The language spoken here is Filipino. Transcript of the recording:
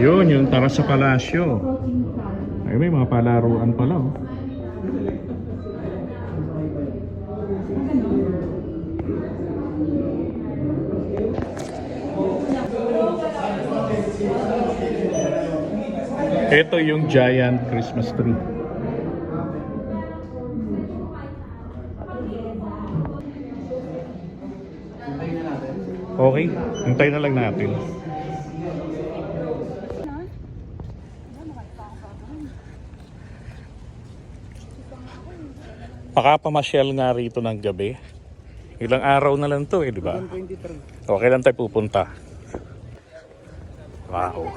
Yun, yung tara sa palasyo. Ay, may mga palaruan pala, oh. Ito yung giant Christmas tree. Okay, hintayin na lang natin. Makapamasyal nga rito ng gabi. Ilang araw na lang to eh, di ba? Okay lang tayo pupunta. Wow.